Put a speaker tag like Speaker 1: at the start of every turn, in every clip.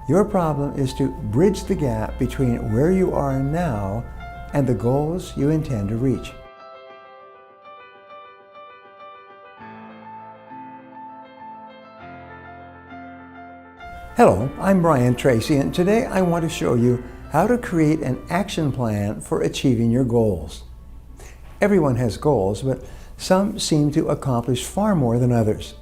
Speaker 1: Your problem is to bridge the gap between where you are now and the goals you intend to reach. Hello, I'm Brian Tracy, and today I want to show you how to create an action plan for achieving your goals. Everyone has goals, but some seem to accomplish far more than others.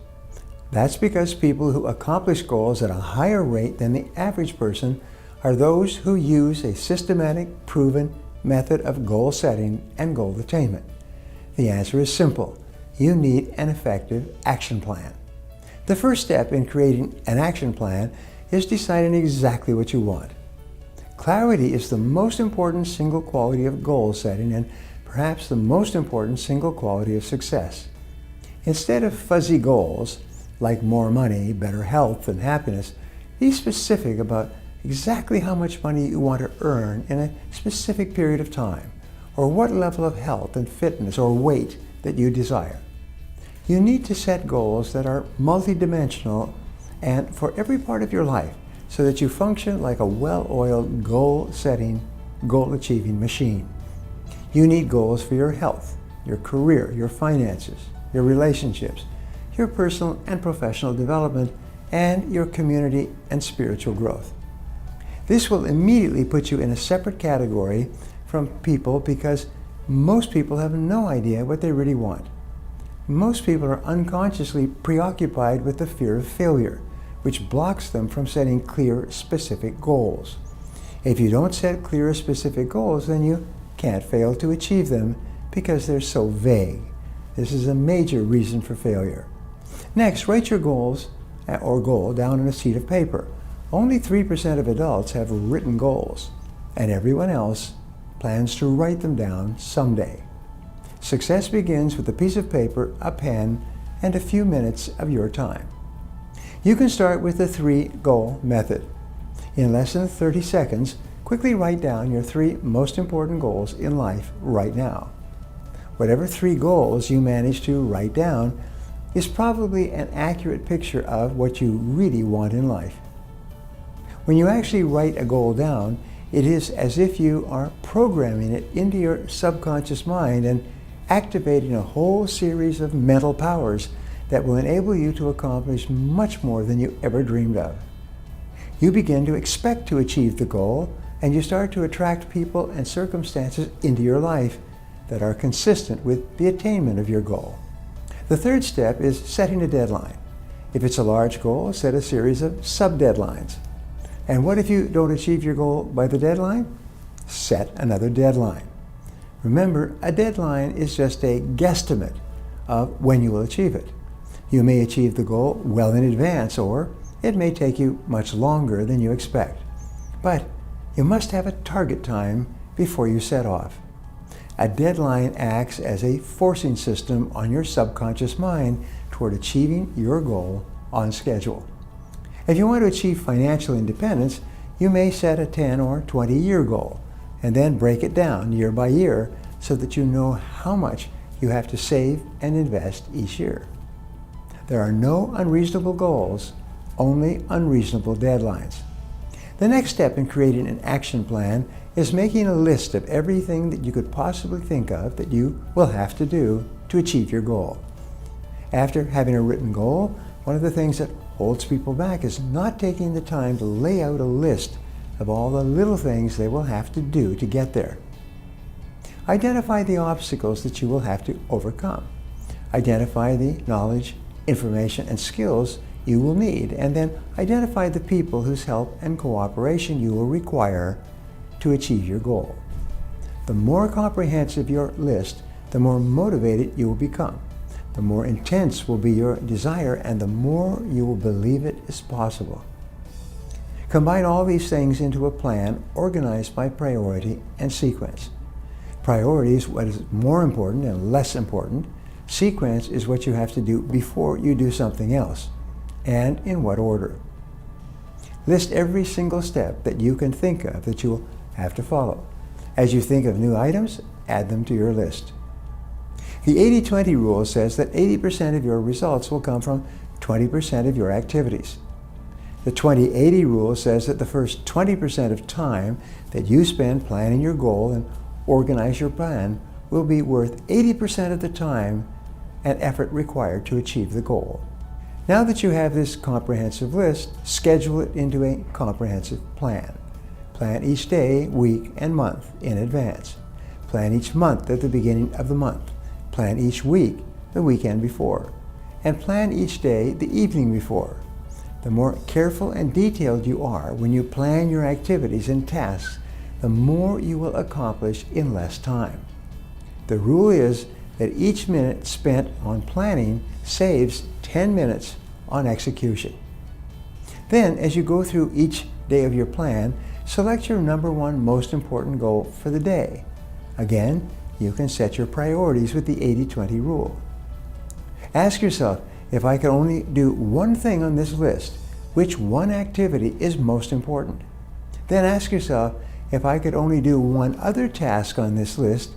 Speaker 1: That's because people who accomplish goals at a higher rate than the average person are those who use a systematic, proven method of goal setting and goal attainment. The answer is simple. You need an effective action plan. The first step in creating an action plan is deciding exactly what you want. Clarity is the most important single quality of goal setting and perhaps the most important single quality of success. Instead of fuzzy goals, like more money, better health, and happiness, be specific about exactly how much money you want to earn in a specific period of time, or what level of health and fitness or weight that you desire. You need to set goals that are multidimensional and for every part of your life so that you function like a well-oiled goal-setting, goal-achieving machine. You need goals for your health, your career, your finances, your relationships, your personal and professional development, and your community and spiritual growth. This will immediately put you in a separate category from people because most people have no idea what they really want. Most people are unconsciously preoccupied with the fear of failure, which blocks them from setting clear, specific goals. If you don't set clear, specific goals, then you can't fail to achieve them because they're so vague. This is a major reason for failure. Next, write your goals or goal down on a sheet of paper. Only 3% of adults have written goals, and everyone else plans to write them down someday. Success begins with a piece of paper, a pen, and a few minutes of your time. You can start with the 3-goal method. In less than 30 seconds, quickly write down your 3 most important goals in life right now. Whatever 3 goals you manage to write down is probably an accurate picture of what you really want in life. When you actually write a goal down, it is as if you are programming it into your subconscious mind and activating a whole series of mental powers that will enable you to accomplish much more than you ever dreamed of. You begin to expect to achieve the goal, and you start to attract people and circumstances into your life that are consistent with the attainment of your goal. The third step is setting a deadline. If it's a large goal, set a series of sub-deadlines. And what if you don't achieve your goal by the deadline? Set another deadline. Remember, a deadline is just a guesstimate of when you will achieve it. You may achieve the goal well in advance, or it may take you much longer than you expect. But you must have a target time before you set off. A deadline acts as a forcing system on your subconscious mind toward achieving your goal on schedule. If you want to achieve financial independence, you may set a 10 or 20-year goal and then break it down year by year so that you know how much you have to save and invest each year. There are no unreasonable goals, only unreasonable deadlines. The next step in creating an action plan is making a list of everything that you could possibly think of that you will have to do to achieve your goal. After having a written goal, one of the things that holds people back is not taking the time to lay out a list of all the little things they will have to do to get there. Identify the obstacles that you will have to overcome. Identify the knowledge, information, and skills you will need, and then identify the people whose help and cooperation you will require to achieve your goal. The more comprehensive your list, the more motivated you will become. The more intense will be your desire, and the more you will believe it is possible. Combine all these things into a plan organized by priority and sequence. Priority is what is more important and less important. Sequence is what you have to do before you do something else, and in what order. List every single step that you can think of that you will have to follow. As you think of new items, add them to your list. The 80-20 rule says that 80% of your results will come from 20% of your activities. The 20-80 rule says that the first 20% of time that you spend planning your goal and organize your plan will be worth 80% of the time and effort required to achieve the goal. Now that you have this comprehensive list, schedule it into a comprehensive plan. Plan each day, week, and month in advance. Plan each month at the beginning of the month. Plan each week the weekend before. And plan each day the evening before. The more careful and detailed you are when you plan your activities and tasks, the more you will accomplish in less time. The rule is that each minute spent on planning saves 10 minutes on execution. Then, as you go through each day of your plan, select your number one most important goal for the day. Again, you can set your priorities with the 80-20 rule. Ask yourself, if I could only do one thing on this list, which one activity is most important? Then ask yourself, if I could only do one other task on this list,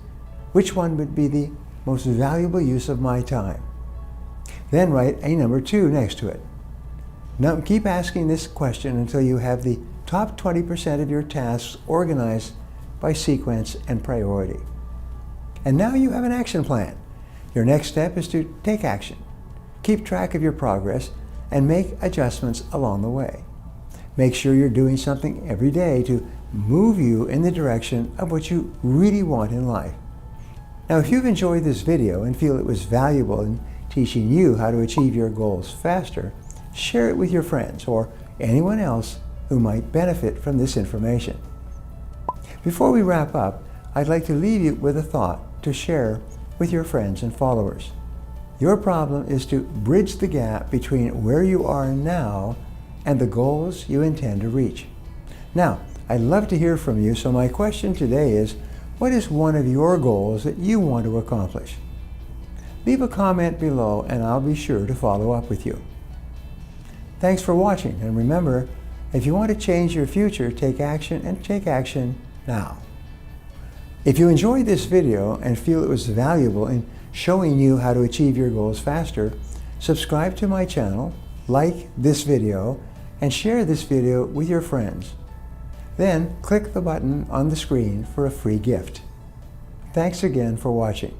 Speaker 1: which one would be the most valuable use of my time? Then write a number 2 next to it. Now keep asking this question until you have the top 20% of your tasks organized by sequence and priority. And now you have an action plan. Your next step is to take action. Keep track of your progress and make adjustments along the way. Make sure you're doing something every day to move you in the direction of what you really want in life. Now, if you've enjoyed this video and feel it was valuable in teaching you how to achieve your goals faster, share it with your friends or anyone else who might benefit from this information. Before we wrap up, I'd like to leave you with a thought to share with your friends and followers. Your problem is to bridge the gap between where you are now and the goals you intend to reach. Now, I'd love to hear from you, so my question today is, what is one of your goals that you want to accomplish? Leave a comment below and I'll be sure to follow up with you. Thanks for watching, and remember, if you want to change your future, take action, and take action now. If you enjoyed this video and feel it was valuable in showing you how to achieve your goals faster, subscribe to my channel, like this video, and share this video with your friends. Then click the button on the screen for a free gift. Thanks again for watching.